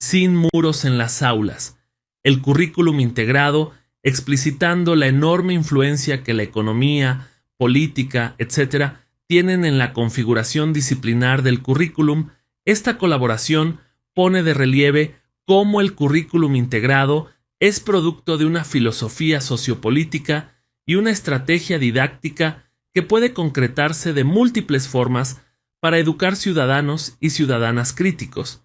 sin muros en las aulas, el currículum integrado explicitando la enorme influencia que la economía, política, etcétera, tienen en la configuración disciplinar del currículum. Esta colaboración pone de relieve cómo el currículum integrado es producto de una filosofía sociopolítica y una estrategia didáctica que puede concretarse de múltiples formas para educar ciudadanos y ciudadanas críticos.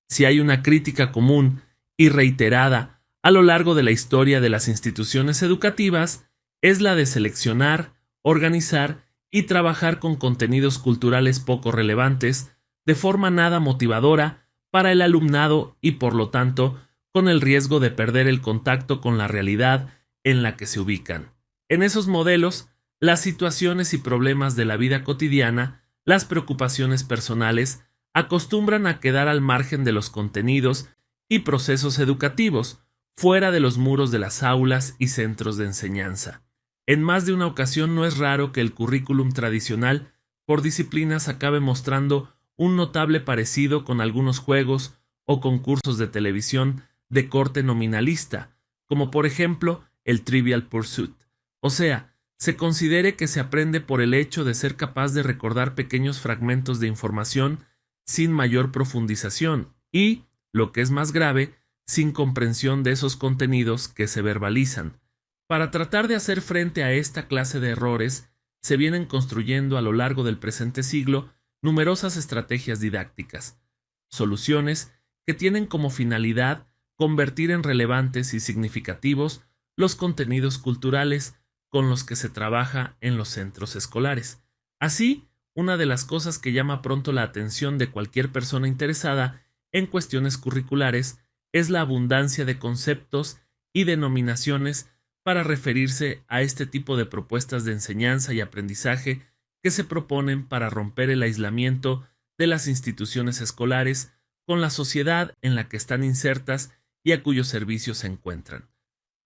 Si hay una crítica común y reiterada a lo largo de la historia de las instituciones educativas, es la de seleccionar, organizar y trabajar con contenidos culturales poco relevantes, de forma nada motivadora para el alumnado y por lo tanto con el riesgo de perder el contacto con la realidad en la que se ubican. En esos modelos, las situaciones y problemas de la vida cotidiana, las preocupaciones personales, acostumbran a quedar al margen de los contenidos y procesos educativos, fuera de los muros de las aulas y centros de enseñanza. En más de una ocasión no es raro que el currículum tradicional por disciplinas acabe mostrando un notable parecido con algunos juegos o concursos de televisión de corte nominalista, como por ejemplo el Trivial Pursuit. O sea, se considere que se aprende por el hecho de ser capaz de recordar pequeños fragmentos de información sin mayor profundización y, lo que es más grave, sin comprensión de esos contenidos que se verbalizan. Para tratar de hacer frente a esta clase de errores, se vienen construyendo a lo largo del presente siglo numerosas estrategias didácticas, soluciones que tienen como finalidad convertir en relevantes y significativos los contenidos culturales con los que se trabaja en los centros escolares. Así, una de las cosas que llama pronto la atención de cualquier persona interesada en cuestiones curriculares es la abundancia de conceptos y denominaciones para referirse a este tipo de propuestas de enseñanza y aprendizaje que se proponen para romper el aislamiento de las instituciones escolares con la sociedad en la que están insertas y a cuyos servicios se encuentran.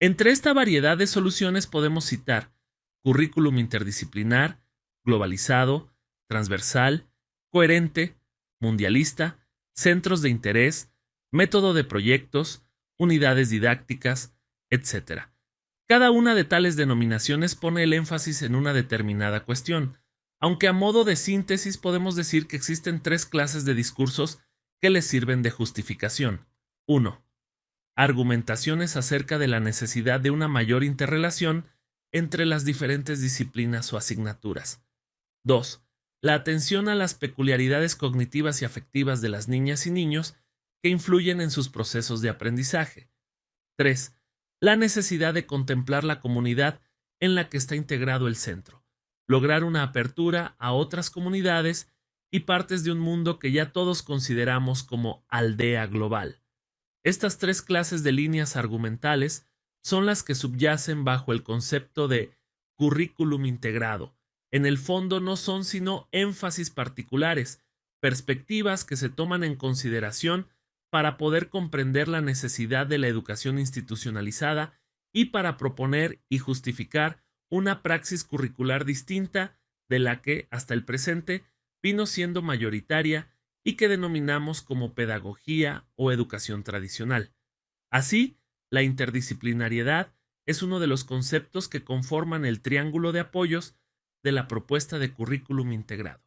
Entre esta variedad de soluciones podemos citar currículum interdisciplinar, globalizado, transversal, coherente, mundialista, centros de interés, método de proyectos, unidades didácticas, etc. Cada una de tales denominaciones pone el énfasis en una determinada cuestión, aunque a modo de síntesis podemos decir que existen tres clases de discursos que les sirven de justificación. 1. Argumentaciones acerca de la necesidad de una mayor interrelación entre las diferentes disciplinas o asignaturas. 2. La atención a las peculiaridades cognitivas y afectivas de las niñas y niños que influyen en sus procesos de aprendizaje. 3. La necesidad de contemplar la comunidad en la que está integrado el centro, lograr una apertura a otras comunidades y partes de un mundo que ya todos consideramos como aldea global. Estas tres clases de líneas argumentales son las que subyacen bajo el concepto de currículum integrado. En el fondo no son sino énfasis particulares, perspectivas que se toman en consideración para poder comprender la necesidad de la educación institucionalizada y para proponer y justificar una praxis curricular distinta de la que, hasta el presente, vino siendo mayoritaria y que denominamos como pedagogía o educación tradicional. Así, la interdisciplinariedad es uno de los conceptos que conforman el triángulo de apoyos de la propuesta de currículum integrado,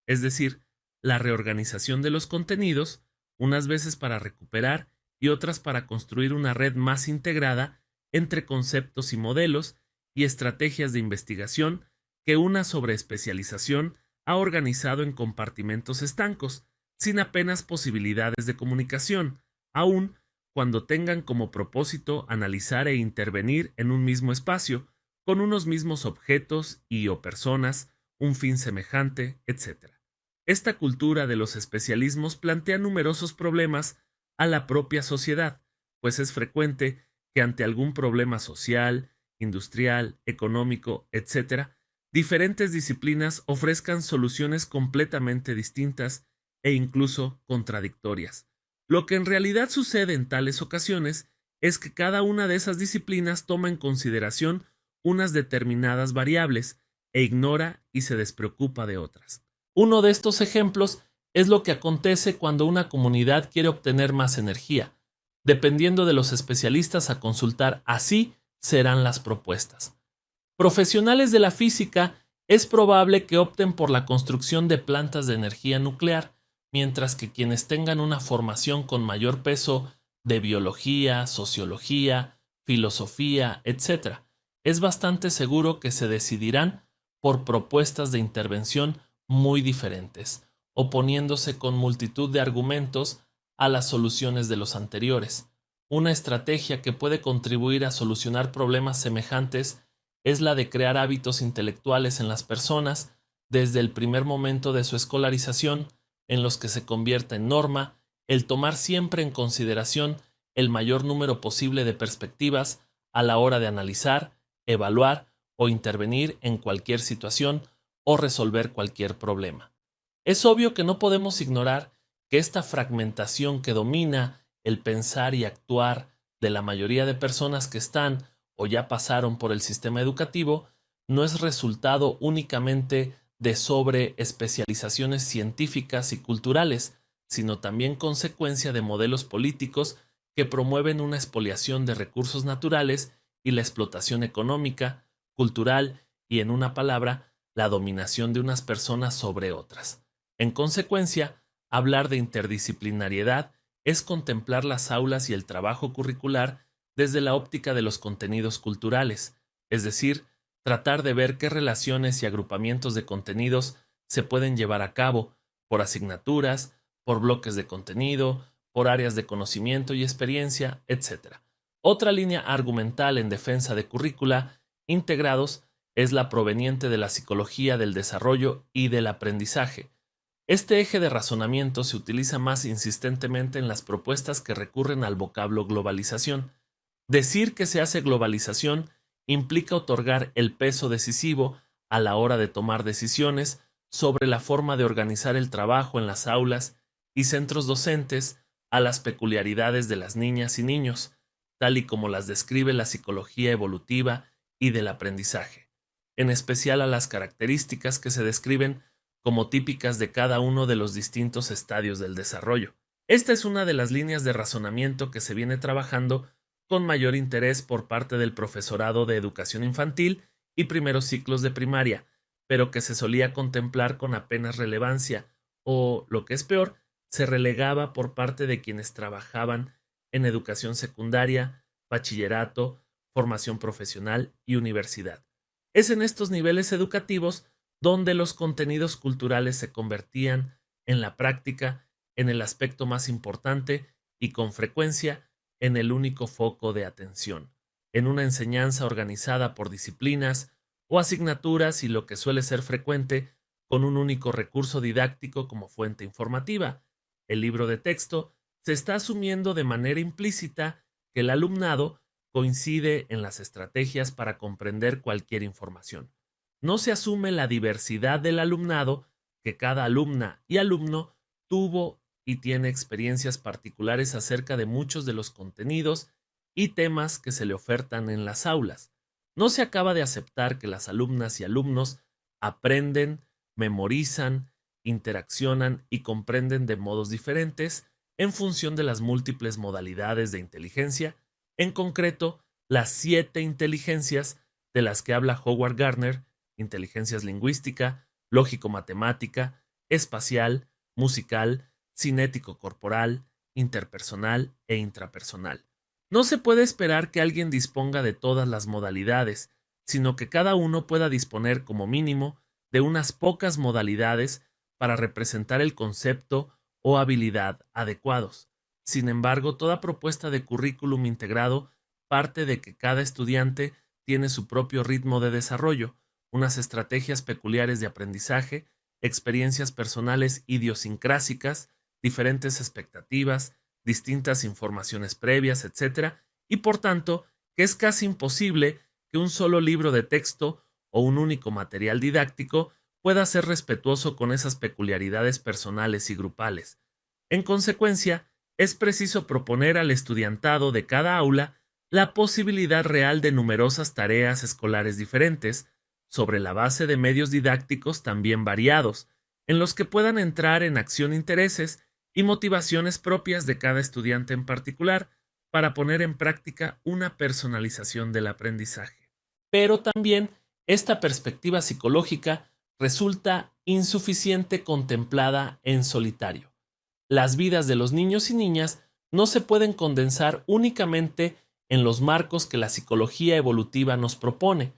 es decir, la reorganización de los contenidos, unas veces para recuperar y otras para construir una red más integrada entre conceptos y modelos y estrategias de investigación que una sobreespecialización ha organizado en compartimentos estancos, sin apenas posibilidades de comunicación, aun cuando tengan como propósito analizar e intervenir en un mismo espacio, con unos mismos objetos y o personas, un fin semejante, etc. Esta cultura de los especialismos plantea numerosos problemas a la propia sociedad, pues es frecuente que ante algún problema social, industrial, económico, etc., diferentes disciplinas ofrezcan soluciones completamente distintas e incluso contradictorias. Lo que en realidad sucede en tales ocasiones es que cada una de esas disciplinas toma en consideración unas determinadas variables e ignora y se despreocupa de otras. Uno de estos ejemplos Es lo que acontece cuando una comunidad quiere obtener más energía. Dependiendo de los especialistas a consultar, así serán las propuestas. Profesionales de la física es probable que opten por la construcción de plantas de energía nuclear, mientras que quienes tengan una formación con mayor peso de biología, sociología, filosofía, etc., es bastante seguro que se decidirán por propuestas de intervención muy diferentes, oponiéndose con multitud de argumentos a las soluciones de los anteriores. Una estrategia que puede contribuir a solucionar problemas semejantes es la de crear hábitos intelectuales en las personas desde el primer momento de su escolarización, en los que se convierta en norma el tomar siempre en consideración el mayor número posible de perspectivas a la hora de analizar, evaluar o intervenir en cualquier situación o resolver cualquier problema. Es obvio que no podemos ignorar que esta fragmentación que domina el pensar y actuar de la mayoría de personas que están o ya pasaron por el sistema educativo no es resultado únicamente de sobreespecializaciones científicas y culturales, sino también consecuencia de modelos políticos que promueven una expoliación de recursos naturales y la explotación económica, cultural y, en una palabra, la dominación de unas personas sobre otras. En consecuencia, hablar de interdisciplinariedad es contemplar las aulas y el trabajo curricular desde la óptica de los contenidos culturales, es decir, tratar de ver qué relaciones y agrupamientos de contenidos se pueden llevar a cabo por asignaturas, por bloques de contenido, por áreas de conocimiento y experiencia, etc. Otra línea argumental en defensa de currícula integrados es la proveniente de la psicología del desarrollo y del aprendizaje. Este eje de razonamiento se utiliza más insistentemente en las propuestas que recurren al vocablo globalización. Decir que se hace globalización implica otorgar el peso decisivo a la hora de tomar decisiones sobre la forma de organizar el trabajo en las aulas y centros docentes a las peculiaridades de las niñas y niños, tal y como las describe la psicología evolutiva y del aprendizaje, en especial a las características que se describen como típicas de cada uno de los distintos estadios del desarrollo. Esta es una de las líneas de razonamiento que se viene trabajando con mayor interés por parte del profesorado de educación infantil y primeros ciclos de primaria, pero que se solía contemplar con apenas relevancia, o, lo que es peor, se relegaba por parte de quienes trabajaban en educación secundaria, bachillerato, formación profesional y universidad. Es en estos niveles educativos donde los contenidos culturales se convertían, en la práctica, en el aspecto más importante y, con frecuencia, en el único foco de atención, en una enseñanza organizada por disciplinas o asignaturas y, lo que suele ser frecuente, con un único recurso didáctico como fuente informativa, el libro de texto. Se está asumiendo de manera implícita que el alumnado coincide en las estrategias para comprender cualquier información. No se asume la diversidad del alumnado, que cada alumna y alumno tuvo y tiene experiencias particulares acerca de muchos de los contenidos y temas que se le ofertan en las aulas. No se acaba de aceptar que las alumnas y alumnos aprenden, memorizan, interaccionan y comprenden de modos diferentes en función de las múltiples modalidades de inteligencia, en concreto, las 7 inteligencias de las que habla Howard Gardner: inteligencias lingüística, lógico-matemática, espacial, musical, cinético-corporal, interpersonal e intrapersonal. No se puede esperar que alguien disponga de todas las modalidades, sino que cada uno pueda disponer como mínimo de unas pocas modalidades para representar el concepto o habilidad adecuados. Sin embargo, toda propuesta de currículum integrado parte de que cada estudiante tiene su propio ritmo de desarrollo, unas estrategias peculiares de aprendizaje, experiencias personales idiosincrásicas, diferentes expectativas, distintas informaciones previas, etc., y por tanto que es casi imposible que un solo libro de texto o un único material didáctico pueda ser respetuoso con esas peculiaridades personales y grupales. En consecuencia, es preciso proponer al estudiantado de cada aula la posibilidad real de numerosas tareas escolares diferentes, sobre la base de medios didácticos también variados, en los que puedan entrar en acción intereses y motivaciones propias de cada estudiante en particular para poner en práctica una personalización del aprendizaje. Pero también esta perspectiva psicológica resulta insuficiente contemplada en solitario. Las vidas de los niños y niñas no se pueden condensar únicamente en los marcos que la psicología evolutiva nos propone.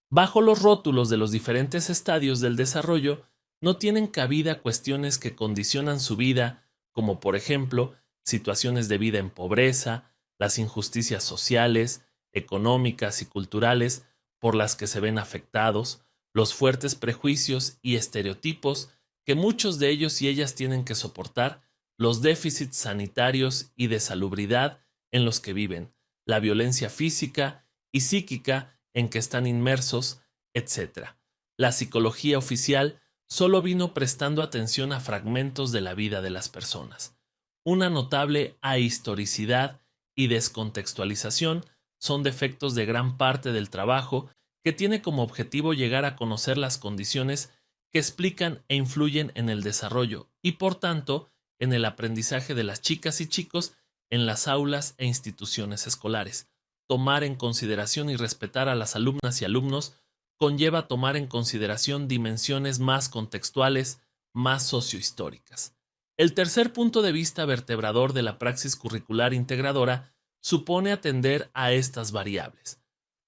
Bajo los rótulos de los diferentes estadios del desarrollo, no tienen cabida cuestiones que condicionan su vida, como por ejemplo, situaciones de vida en pobreza, las injusticias sociales, económicas y culturales por las que se ven afectados, los fuertes prejuicios y estereotipos que muchos de ellos y ellas tienen que soportar, los déficits sanitarios y de salubridad en los que viven, la violencia física y psíquica en que están inmersos, etc. La psicología oficial solo vino prestando atención a fragmentos de la vida de las personas. Una notable ahistoricidad y descontextualización son defectos de gran parte del trabajo que tiene como objetivo llegar a conocer las condiciones que explican e influyen en el desarrollo y, por tanto, en el aprendizaje de las chicas y chicos en las aulas e instituciones escolares. Tomar en consideración y respetar a las alumnas y alumnos conlleva tomar en consideración dimensiones más contextuales, más sociohistóricas. El tercer punto de vista vertebrador de la praxis curricular integradora supone atender a estas variables.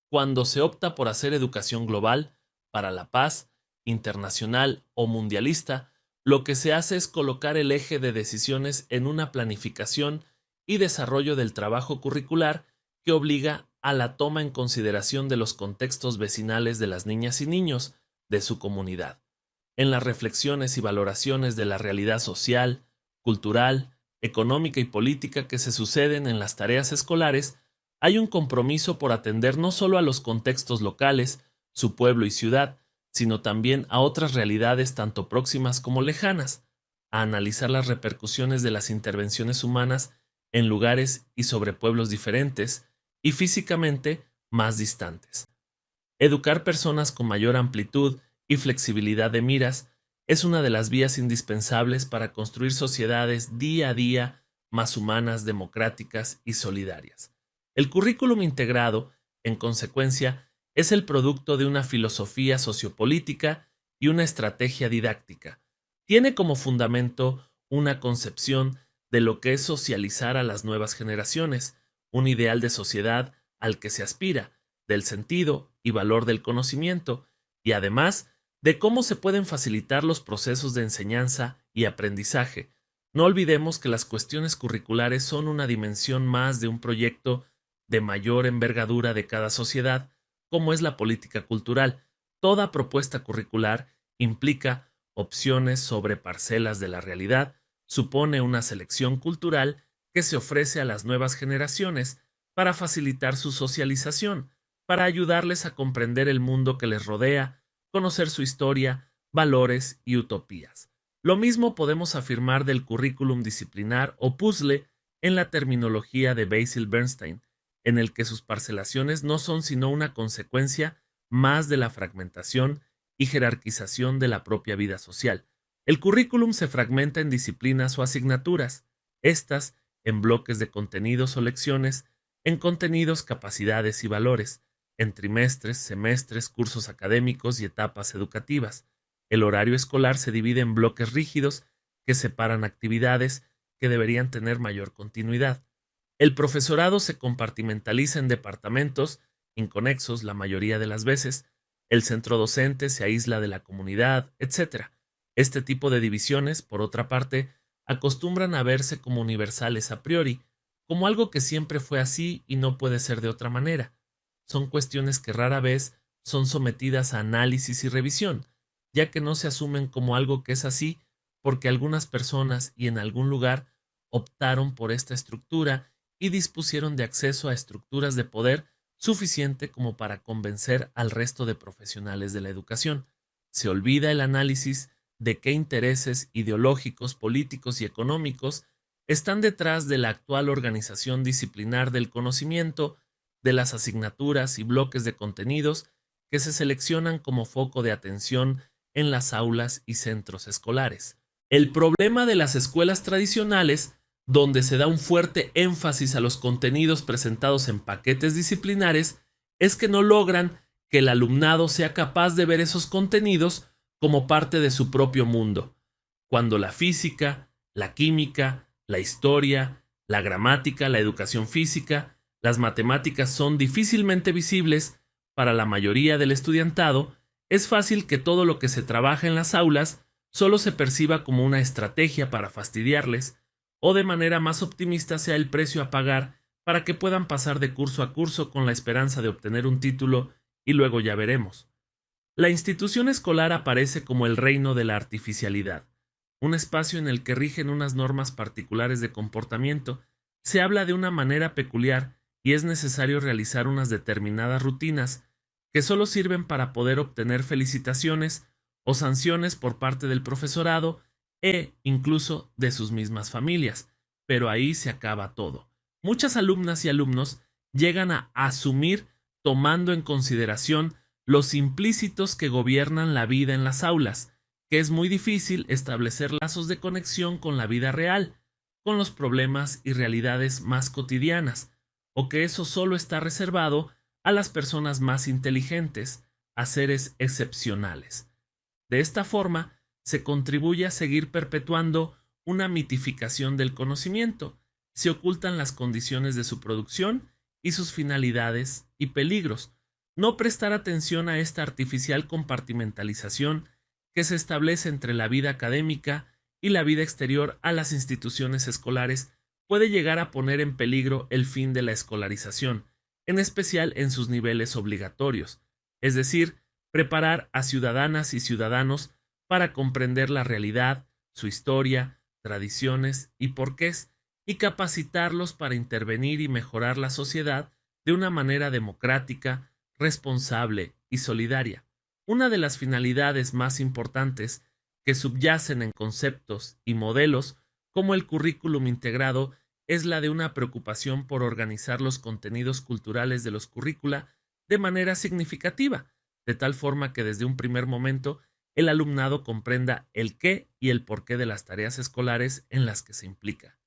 Cuando se opta por hacer educación global, para la paz, internacional o mundialista, lo que se hace es colocar el eje de decisiones en una planificación y desarrollo del trabajo curricular que obliga a la toma en consideración de los contextos vecinales de las niñas y niños de su comunidad. En las reflexiones y valoraciones de la realidad social, cultural, económica y política que se suceden en las tareas escolares, hay un compromiso por atender no solo a los contextos locales, su pueblo y ciudad, sino también a otras realidades tanto próximas como lejanas, a analizar las repercusiones de las intervenciones humanas en lugares y sobre pueblos diferentes y físicamente más distantes. Educar personas con mayor amplitud y flexibilidad de miras es una de las vías indispensables para construir sociedades día a día más humanas, democráticas y solidarias. El currículum integrado, en consecuencia, es el producto de una filosofía sociopolítica y una estrategia didáctica. Tiene como fundamento una concepción de lo que es socializar a las nuevas generaciones, un ideal de sociedad al que se aspira, del sentido y valor del conocimiento, y además de cómo se pueden facilitar los procesos de enseñanza y aprendizaje. No olvidemos que las cuestiones curriculares son una dimensión más de un proyecto de mayor envergadura de cada sociedad, como es la política cultural. Toda propuesta curricular implica opciones sobre parcelas de la realidad, supone una selección cultural que se ofrece a las nuevas generaciones para facilitar su socialización, para ayudarles a comprender el mundo que les rodea, conocer su historia, valores y utopías. Lo mismo podemos afirmar del currículum disciplinar o puzzle en la terminología de Basil Bernstein, en el que sus parcelaciones no son sino una consecuencia más de la fragmentación y jerarquización de la propia vida social. El currículum se fragmenta en disciplinas o asignaturas, estas en bloques de contenidos o lecciones, en contenidos, capacidades y valores, en trimestres, semestres, cursos académicos y etapas educativas. El horario escolar se divide en bloques rígidos que separan actividades que deberían tener mayor continuidad. El profesorado se compartimentaliza en departamentos, inconexos la mayoría de las veces, el centro docente se aísla de la comunidad, etc. Este tipo de divisiones, por otra parte, acostumbran a verse como universales a priori, como algo que siempre fue así y no puede ser de otra manera. Son cuestiones que rara vez son sometidas a análisis y revisión, ya que no se asumen como algo que es así porque algunas personas y en algún lugar optaron por esta estructura y dispusieron de acceso a estructuras de poder suficiente como para convencer al resto de profesionales de la educación. Se olvida el análisis de qué intereses ideológicos, políticos y económicos están detrás de la actual organización disciplinar del conocimiento, de las asignaturas y bloques de contenidos que se seleccionan como foco de atención en las aulas y centros escolares. El problema de las escuelas tradicionales, donde se da un fuerte énfasis a los contenidos presentados en paquetes disciplinares, es que no logran que el alumnado sea capaz de ver esos contenidos como parte de su propio mundo. Cuando la física, la química, la historia, la gramática, la educación física, las matemáticas son difícilmente visibles para la mayoría del estudiantado, es fácil que todo lo que se trabaja en las aulas solo se perciba como una estrategia para fastidiarles, o de manera más optimista sea el precio a pagar para que puedan pasar de curso a curso con la esperanza de obtener un título y luego ya veremos. La institución escolar aparece como el reino de la artificialidad, un espacio en el que rigen unas normas particulares de comportamiento, se habla de una manera peculiar y es necesario realizar unas determinadas rutinas que solo sirven para poder obtener felicitaciones o sanciones por parte del profesorado e incluso de sus mismas familias, pero ahí se acaba todo. Muchas alumnas y alumnos llegan a asumir, tomando en consideración los implícitos que gobiernan la vida en las aulas, que es muy difícil establecer lazos de conexión con la vida real, con los problemas y realidades más cotidianas, o que eso solo está reservado a las personas más inteligentes, a seres excepcionales. De esta forma, se contribuye a seguir perpetuando una mitificación del conocimiento, se ocultan las condiciones de su producción y sus finalidades y peligros. No prestar atención a esta artificial compartimentalización que se establece entre la vida académica y la vida exterior a las instituciones escolares puede llegar a poner en peligro el fin de la escolarización, en especial en sus niveles obligatorios, es decir, preparar a ciudadanas y ciudadanos para comprender la realidad, su historia, tradiciones y porqués, y capacitarlos para intervenir y mejorar la sociedad de una manera democrática, responsable y solidaria. Una de las finalidades más importantes que subyacen en conceptos y modelos como el currículum integrado es la de una preocupación por organizar los contenidos culturales de los currícula de manera significativa, de tal forma que desde un primer momento el alumnado comprenda el qué y el porqué de las tareas escolares en las que se implica.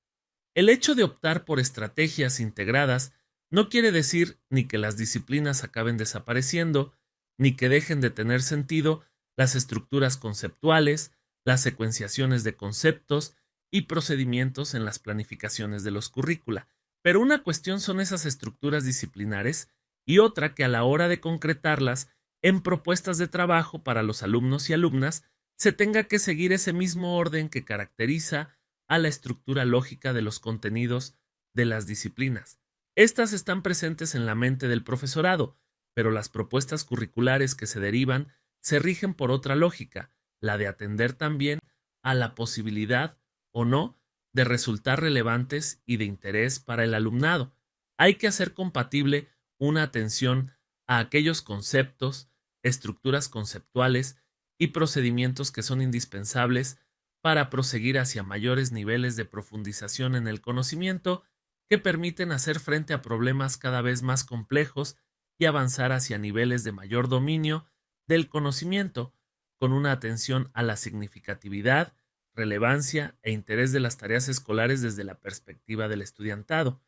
El hecho de optar por estrategias integradas no quiere decir ni que las disciplinas acaben desapareciendo, ni que dejen de tener sentido las estructuras conceptuales, las secuenciaciones de conceptos y procedimientos en las planificaciones de los currícula. Pero una cuestión son esas estructuras disciplinares y otra que a la hora de concretarlas en propuestas de trabajo para los alumnos y alumnas se tenga que seguir ese mismo orden que caracteriza a la estructura lógica de los contenidos de las disciplinas. Estas están presentes en la mente del profesorado, pero las propuestas curriculares que se derivan se rigen por otra lógica, la de atender también a la posibilidad o no de resultar relevantes y de interés para el alumnado. Hay que hacer compatible una atención a aquellos conceptos, estructuras conceptuales y procedimientos que son indispensables para proseguir hacia mayores niveles de profundización en el conocimiento que permiten hacer frente a problemas cada vez más complejos y avanzar hacia niveles de mayor dominio del conocimiento, con una atención a la significatividad, relevancia e interés de las tareas escolares desde la perspectiva del estudiantado.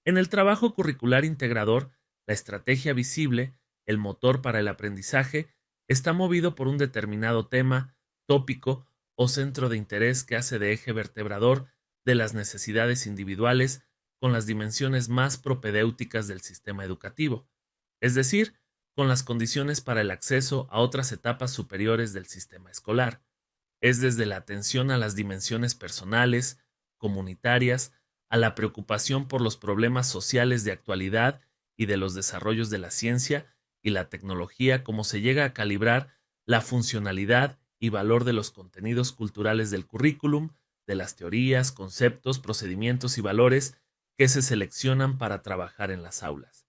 En el trabajo curricular integrador, la estrategia visible, el motor para el aprendizaje, está movido por un determinado tema, tópico o centro de interés que hace de eje vertebrador de las necesidades individuales con las dimensiones más propedéuticas del sistema educativo, es decir, con las condiciones para el acceso a otras etapas superiores del sistema escolar. Es desde la atención a las dimensiones personales, comunitarias, a la preocupación por los problemas sociales de actualidad y de los desarrollos de la ciencia y la tecnología como se llega a calibrar la funcionalidad y valor de los contenidos culturales del currículum, de las teorías, conceptos, procedimientos y valores que se seleccionan para trabajar en las aulas.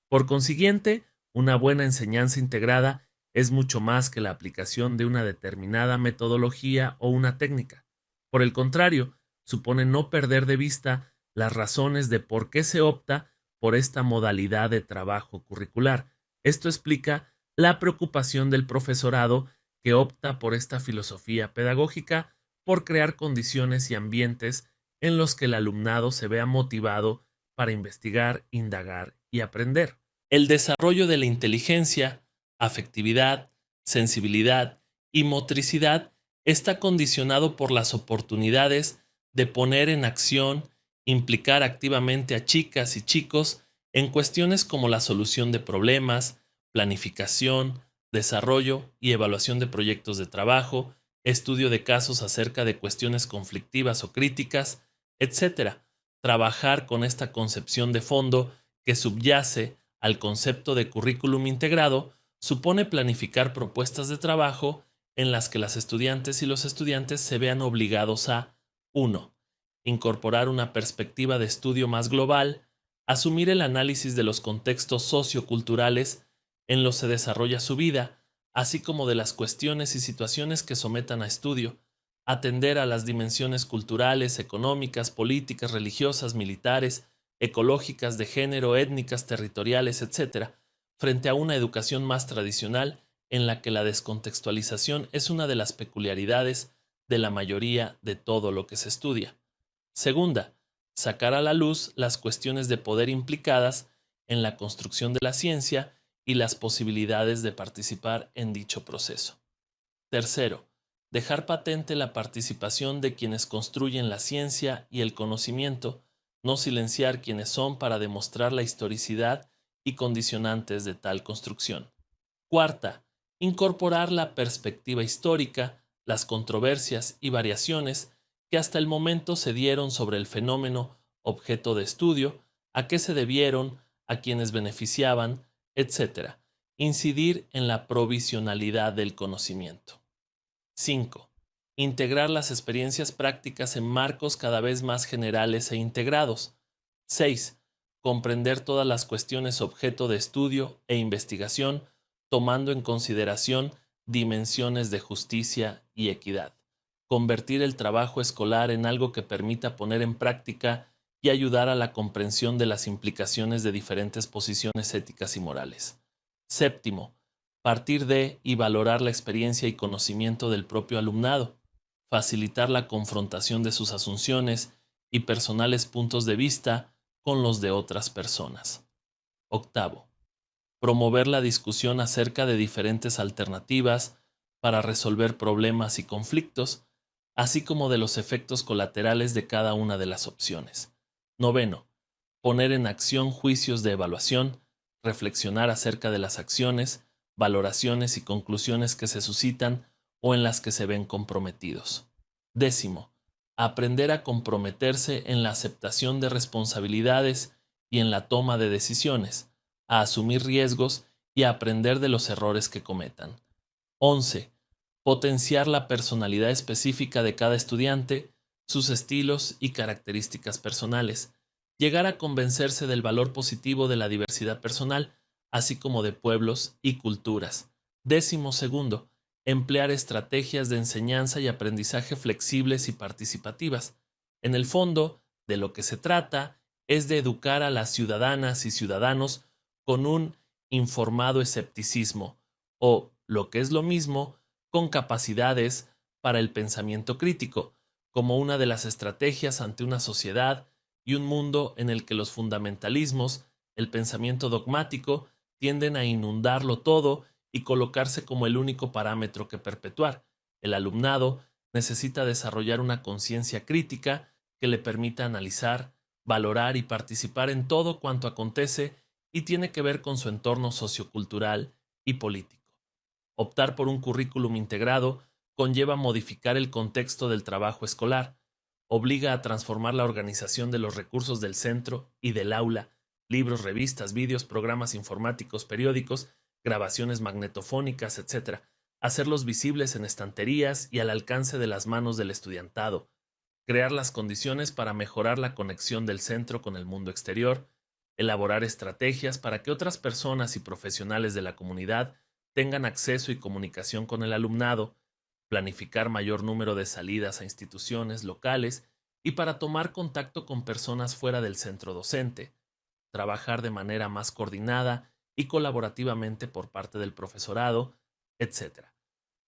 Por consiguiente, una buena enseñanza integrada es mucho más que la aplicación de una determinada metodología o una técnica. Por el contrario, supone no perder de vista las razones de por qué se opta por esta modalidad de trabajo curricular. Esto explica la preocupación del profesorado que opta por esta filosofía pedagógica por crear condiciones y ambientes en los que el alumnado se vea motivado para investigar, indagar y aprender. El desarrollo de la inteligencia, afectividad, sensibilidad y motricidad está condicionado por las oportunidades de poner en acción, implicar activamente a chicas y chicos en cuestiones como la solución de problemas, planificación, desarrollo y evaluación de proyectos de trabajo, estudio de casos acerca de cuestiones conflictivas o críticas, etc. Trabajar con esta concepción de fondo que subyace al concepto de currículum integrado supone planificar propuestas de trabajo en las que las estudiantes y los estudiantes se vean obligados a 1. Incorporar una perspectiva de estudio más global, asumir el análisis de los contextos socioculturales en los que se desarrolla su vida, así como de las cuestiones y situaciones que sometan a estudio, atender a las dimensiones culturales, económicas, políticas, religiosas, militares, ecológicas, de género, étnicas, territoriales, etc., frente a una educación más tradicional en la que la descontextualización es una de las peculiaridades de la mayoría de todo lo que se estudia. Segunda, sacar a la luz las cuestiones de poder implicadas en la construcción de la ciencia y las posibilidades de participar en dicho proceso. Tercero, dejar patente la participación de quienes construyen la ciencia y el conocimiento, no silenciar quienes son para demostrar la historicidad y condicionantes de tal construcción. Cuarta, incorporar la perspectiva histórica, las controversias y variaciones que hasta el momento se dieron sobre el fenómeno objeto de estudio, a qué se debieron, a quienes beneficiaban, etc. Incidir en la provisionalidad del conocimiento. 5. Integrar las experiencias prácticas en marcos cada vez más generales e integrados. 6. Comprender todas las cuestiones objeto de estudio e investigación, tomando en consideración dimensiones de justicia y equidad. Convertir el trabajo escolar en algo que permita poner en práctica y ayudar a la comprensión de las implicaciones de diferentes posiciones éticas y morales. Séptimo, partir de y valorar la experiencia y conocimiento del propio alumnado, facilitar la confrontación de sus asunciones y personales puntos de vista con los de otras personas. Octavo, promover la discusión acerca de diferentes alternativas para resolver problemas y conflictos, así como de los efectos colaterales de cada una de las opciones. Noveno, poner en acción juicios de evaluación, reflexionar acerca de las acciones, valoraciones y conclusiones que se suscitan o en las que se ven comprometidos. Décimo, aprender a comprometerse en la aceptación de responsabilidades y en la toma de decisiones, a asumir riesgos y a aprender de los errores que cometan. 11. Potenciar la personalidad específica de cada estudiante, sus estilos y características personales. Llegar a convencerse del valor positivo de la diversidad personal, así como de pueblos y culturas. 12. Emplear estrategias de enseñanza y aprendizaje flexibles y participativas. En el fondo, de lo que se trata es de educar a las ciudadanas y ciudadanos con un informado escepticismo, o, lo que es lo mismo, con capacidades para el pensamiento crítico, como una de las estrategias ante una sociedad y un mundo en el que los fundamentalismos, el pensamiento dogmático, tienden a inundarlo todo y colocarse como el único parámetro que perpetuar. El alumnado necesita desarrollar una conciencia crítica que le permita analizar, valorar y participar en todo cuanto acontece y tiene que ver con su entorno sociocultural y político. Optar por un currículum integrado conlleva modificar el contexto del trabajo escolar, obliga a transformar la organización de los recursos del centro y del aula, libros, revistas, vídeos, programas informáticos, periódicos, grabaciones magnetofónicas, etc., hacerlos visibles en estanterías y al alcance de las manos del estudiantado, crear las condiciones para mejorar la conexión del centro con el mundo exterior, elaborar estrategias para que otras personas y profesionales de la comunidad tengan acceso y comunicación con el alumnado, planificar mayor número de salidas a instituciones locales y para tomar contacto con personas fuera del centro docente, trabajar de manera más coordinada y colaborativamente por parte del profesorado, etc.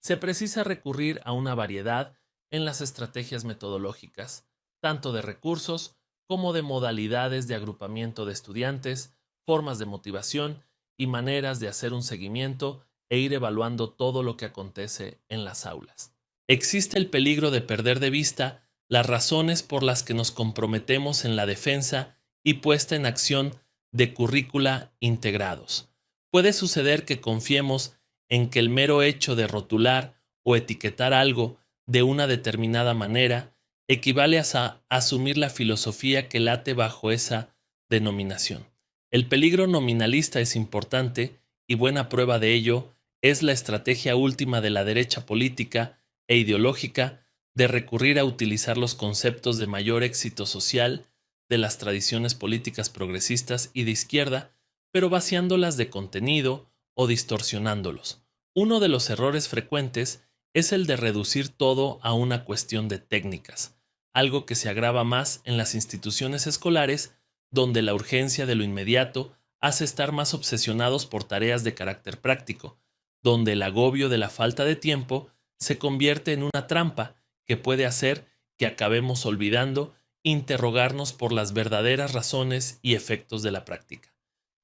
se precisa recurrir a una variedad en las estrategias metodológicas, tanto de recursos como de modalidades de agrupamiento de estudiantes, formas de motivación y maneras de hacer un seguimiento e ir evaluando todo lo que acontece en las aulas. Existe el peligro de perder de vista las razones por las que nos comprometemos en la defensa y puesta en acción de currícula integrados. Puede suceder que confiemos en que el mero hecho de rotular o etiquetar algo de una determinada manera equivale a asumir la filosofía que late bajo esa denominación. El peligro nominalista es importante y buena prueba de ello es la estrategia última de la derecha política e ideológica de recurrir a utilizar los conceptos de mayor éxito social de las tradiciones políticas progresistas y de izquierda, pero vaciándolas de contenido o distorsionándolos. Uno de los errores frecuentes es el de reducir todo a una cuestión de técnicas, algo que se agrava más en las instituciones escolares, donde la urgencia de lo inmediato hace estar más obsesionados por tareas de carácter práctico, donde el agobio de la falta de tiempo se convierte en una trampa que puede hacer que acabemos olvidando interrogarnos por las verdaderas razones y efectos de la práctica.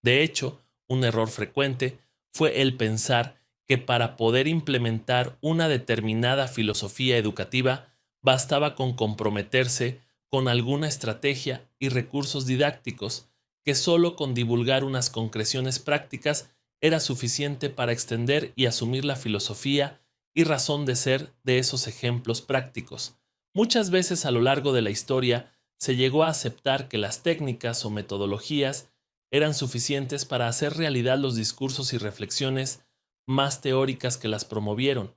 De hecho, un error frecuente fue el pensar que para poder implementar una determinada filosofía educativa bastaba con comprometerse con alguna estrategia y recursos didácticos, que solo con divulgar unas concreciones prácticas era suficiente para extender y asumir la filosofía y razón de ser de esos ejemplos prácticos. Muchas veces a lo largo de la historia se llegó a aceptar que las técnicas o metodologías eran suficientes para hacer realidad los discursos y reflexiones más teóricas que las promovieron,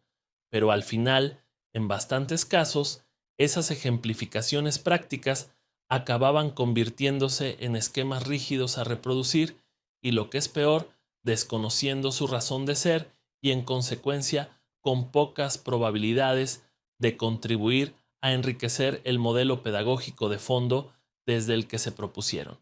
pero al final, en bastantes casos, esas ejemplificaciones prácticas acababan convirtiéndose en esquemas rígidos a reproducir y, lo que es peor, desconociendo su razón de ser y, en consecuencia, con pocas probabilidades de contribuir a enriquecer el modelo pedagógico de fondo desde el que se propusieron.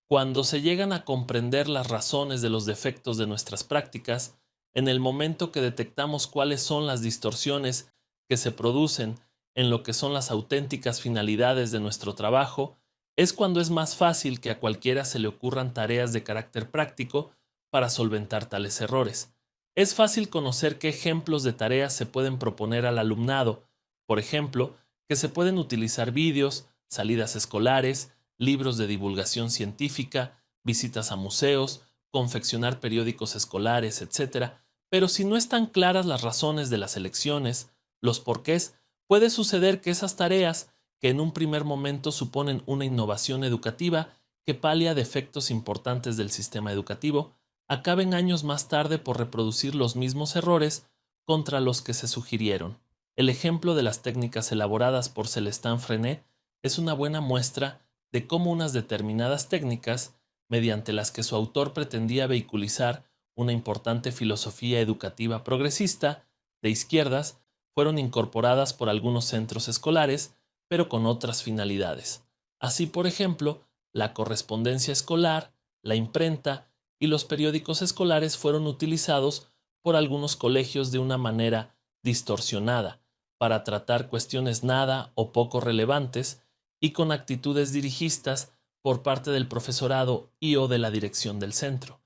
Cuando se llegan a comprender las razones de los defectos de nuestras prácticas, en el momento que detectamos cuáles son las distorsiones que se producen en lo que son las auténticas finalidades de nuestro trabajo, es cuando es más fácil que a cualquiera se le ocurran tareas de carácter práctico para solventar tales errores. Es fácil conocer qué ejemplos de tareas se pueden proponer al alumnado, por ejemplo, que se pueden utilizar vídeos, salidas escolares, libros de divulgación científica, visitas a museos, confeccionar periódicos escolares, etc. Pero si no están claras las razones de las elecciones, los porqués, puede suceder que esas tareas, que en un primer momento suponen una innovación educativa que palia defectos importantes del sistema educativo, acaben años más tarde por reproducir los mismos errores contra los que se sugirieron. El ejemplo de las técnicas elaboradas por Celestin Freinet es una buena muestra de cómo unas determinadas técnicas, mediante las que su autor pretendía vehiculizar una importante filosofía educativa progresista de izquierdas, fueron incorporadas por algunos centros escolares, pero con otras finalidades. Así, por ejemplo, la correspondencia escolar, la imprenta y los periódicos escolares fueron utilizados por algunos colegios de una manera distorsionada para tratar cuestiones nada o poco relevantes y con actitudes dirigistas por parte del profesorado y o de la dirección del centro.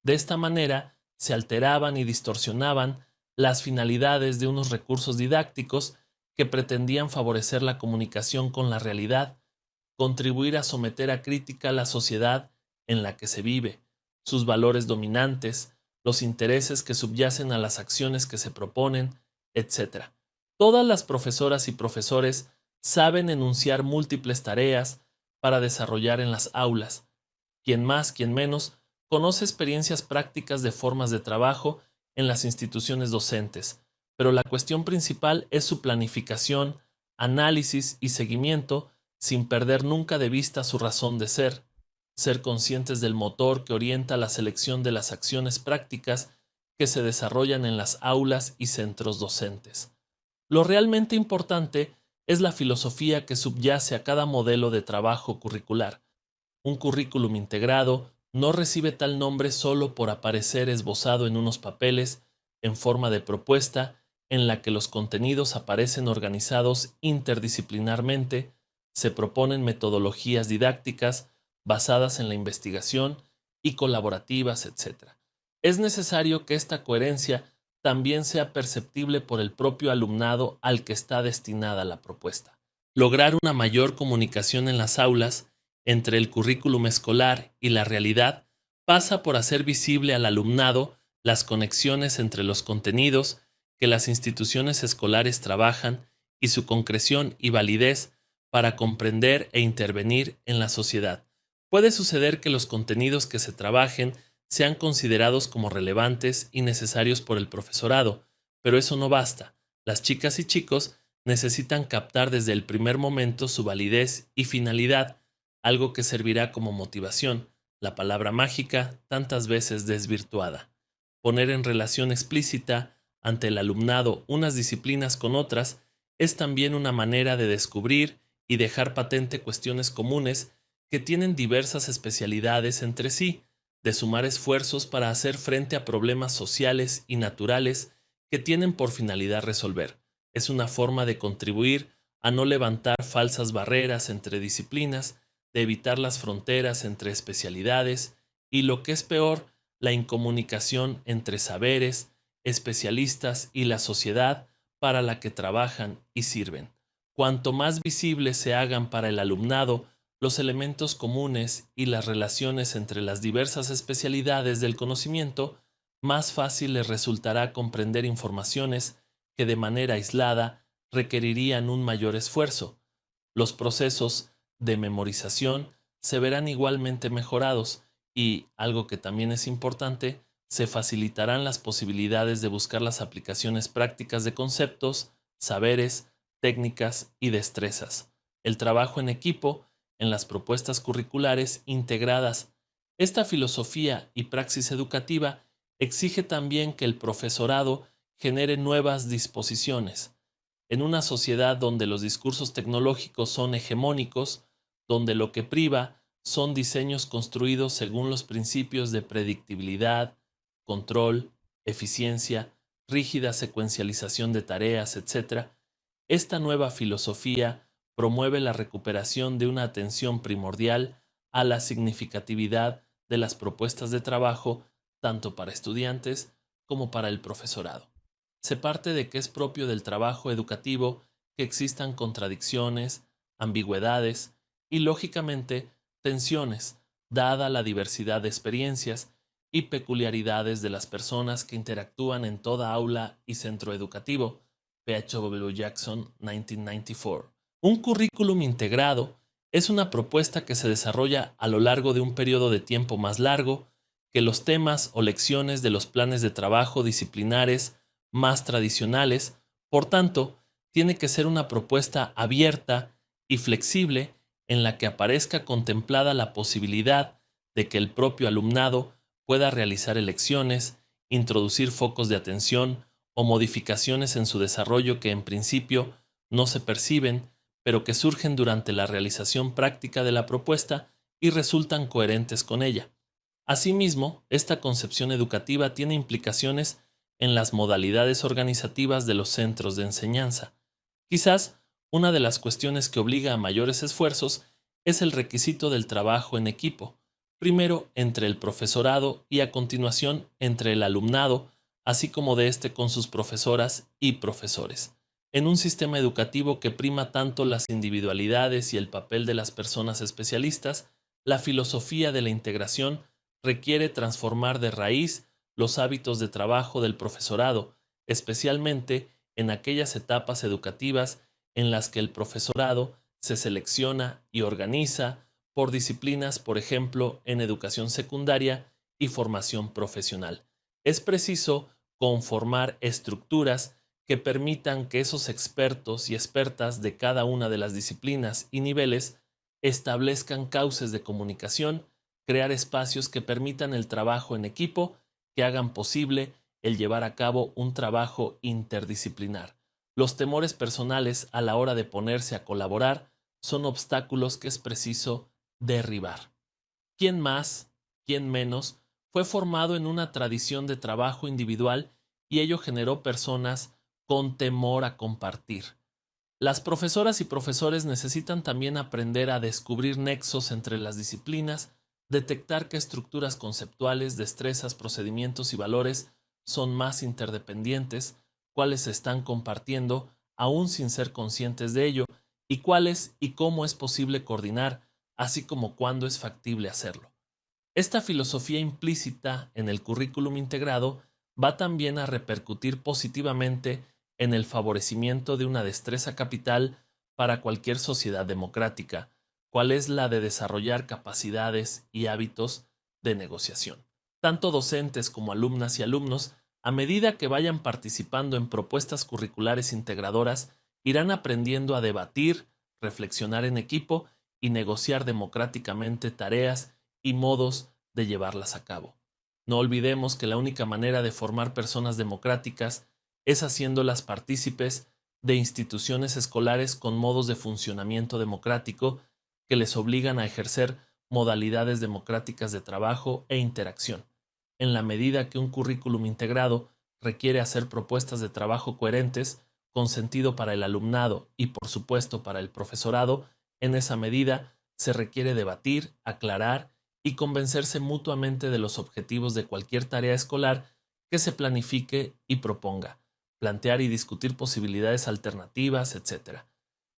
De esta manera se alteraban y distorsionaban las finalidades de unos recursos didácticos que pretendían favorecer la comunicación con la realidad, contribuir a someter a crítica la sociedad en la que se vive, sus valores dominantes, los intereses que subyacen a las acciones que se proponen, etc. Todas las profesoras y profesores saben enunciar múltiples tareas para desarrollar en las aulas. Quien más, quien menos, conoce experiencias prácticas de formas de trabajo en las instituciones docentes, pero la cuestión principal es su planificación, análisis y seguimiento sin perder nunca de vista su razón de ser conscientes del motor que orienta la selección de las acciones prácticas que se desarrollan en las aulas y centros docentes. Lo realmente importante es la filosofía que subyace a cada modelo de trabajo curricular. Un currículum integrado no recibe tal nombre solo por aparecer esbozado en unos papeles en forma de propuesta en la que los contenidos aparecen organizados interdisciplinarmente, se proponen metodologías didácticas basadas en la investigación y colaborativas, etc. Es necesario que esta coherencia también sea perceptible por el propio alumnado al que está destinada la propuesta. Lograr una mayor comunicación en las aulas entre el currículum escolar y la realidad pasa por hacer visible al alumnado las conexiones entre los contenidos que las instituciones escolares trabajan y su concreción y validez para comprender e intervenir en la sociedad. Puede suceder que los contenidos que se trabajen sean considerados como relevantes y necesarios por el profesorado, pero eso no basta. Las chicas y chicos necesitan captar desde el primer momento su validez y finalidad, algo que servirá como motivación, la palabra mágica tantas veces desvirtuada. Poner en relación explícita ante el alumnado unas disciplinas con otras es también una manera de descubrir y dejar patente cuestiones comunes que tienen diversas especialidades entre sí, de sumar esfuerzos para hacer frente a problemas sociales y naturales que tienen por finalidad resolver. Es una forma de contribuir a no levantar falsas barreras entre disciplinas, de evitar las fronteras entre especialidades y, lo que es peor, la incomunicación entre saberes, especialistas y la sociedad para la que trabajan y sirven. Cuanto más visibles se hagan para el alumnado los elementos comunes y las relaciones entre las diversas especialidades del conocimiento, más fácil les resultará comprender informaciones que de manera aislada requerirían un mayor esfuerzo. Los procesos de memorización se verán igualmente mejorados y, algo que también es importante, se facilitarán las posibilidades de buscar las aplicaciones prácticas de conceptos, saberes, técnicas y destrezas. El trabajo en equipo en las propuestas curriculares integradas. Esta filosofía y praxis educativa exige también que el profesorado genere nuevas disposiciones. En una sociedad donde los discursos tecnológicos son hegemónicos, donde lo que priva son diseños construidos según los principios de predictibilidad, control, eficiencia, rígida secuencialización de tareas, etc., esta nueva filosofía promueve la recuperación de una atención primordial a la significatividad de las propuestas de trabajo tanto para estudiantes como para el profesorado. Se parte de que es propio del trabajo educativo que existan contradicciones, ambigüedades y, lógicamente, tensiones, dada la diversidad de experiencias y peculiaridades de las personas que interactúan en toda aula y centro educativo. P.H.W. Jackson, 1994. Un currículum integrado es una propuesta que se desarrolla a lo largo de un periodo de tiempo más largo que los temas o lecciones de los planes de trabajo disciplinares más tradicionales. Por tanto, tiene que ser una propuesta abierta y flexible en la que aparezca contemplada la posibilidad de que el propio alumnado pueda realizar elecciones, introducir focos de atención o modificaciones en su desarrollo que en principio no se perciben, pero que surgen durante la realización práctica de la propuesta y resultan coherentes con ella. Asimismo, esta concepción educativa tiene implicaciones en las modalidades organizativas de los centros de enseñanza. Quizás una de las cuestiones que obliga a mayores esfuerzos es el requisito del trabajo en equipo, primero entre el profesorado y a continuación entre el alumnado, así como de éste con sus profesoras y profesores. En un sistema educativo que prima tanto las individualidades y el papel de las personas especialistas, la filosofía de la integración requiere transformar de raíz los hábitos de trabajo del profesorado, especialmente en aquellas etapas educativas en las que el profesorado se selecciona y organiza por disciplinas, por ejemplo, en educación secundaria y formación profesional. Es preciso conformar estructuras que permitan que esos expertos y expertas de cada una de las disciplinas y niveles establezcan cauces de comunicación, crear espacios que permitan el trabajo en equipo, que hagan posible el llevar a cabo un trabajo interdisciplinar. Los temores personales a la hora de ponerse a colaborar son obstáculos que es preciso derribar. ¿Quién más, quién menos, fue formado en una tradición de trabajo individual y ello generó personas con temor a compartir. Las profesoras y profesores necesitan también aprender a descubrir nexos entre las disciplinas, detectar qué estructuras conceptuales, destrezas, procedimientos y valores son más interdependientes, cuáles se están compartiendo aún sin ser conscientes de ello, y cuáles y cómo es posible coordinar, así como cuándo es factible hacerlo. Esta filosofía implícita en el currículum integrado va también a repercutir positivamente en el favorecimiento de una destreza capital para cualquier sociedad democrática, cual es la de desarrollar capacidades y hábitos de negociación. Tanto docentes como alumnas y alumnos, a medida que vayan participando en propuestas curriculares integradoras, irán aprendiendo a debatir, reflexionar en equipo y negociar democráticamente tareas y modos de llevarlas a cabo. No olvidemos que la única manera de formar personas democráticas es haciéndolas partícipes de instituciones escolares con modos de funcionamiento democrático que les obligan a ejercer modalidades democráticas de trabajo e interacción. En la medida que un currículum integrado requiere hacer propuestas de trabajo coherentes, con sentido para el alumnado y por supuesto para el profesorado, en esa medida se requiere debatir, aclarar y convencerse mutuamente de los objetivos de cualquier tarea escolar que se planifique y proponga, plantear y discutir posibilidades alternativas, etc.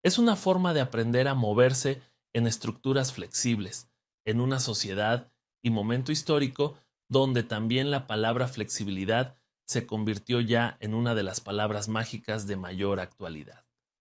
Es una forma de aprender a moverse en estructuras flexibles, en una sociedad y momento histórico donde también la palabra flexibilidad se convirtió ya en una de las palabras mágicas de mayor actualidad.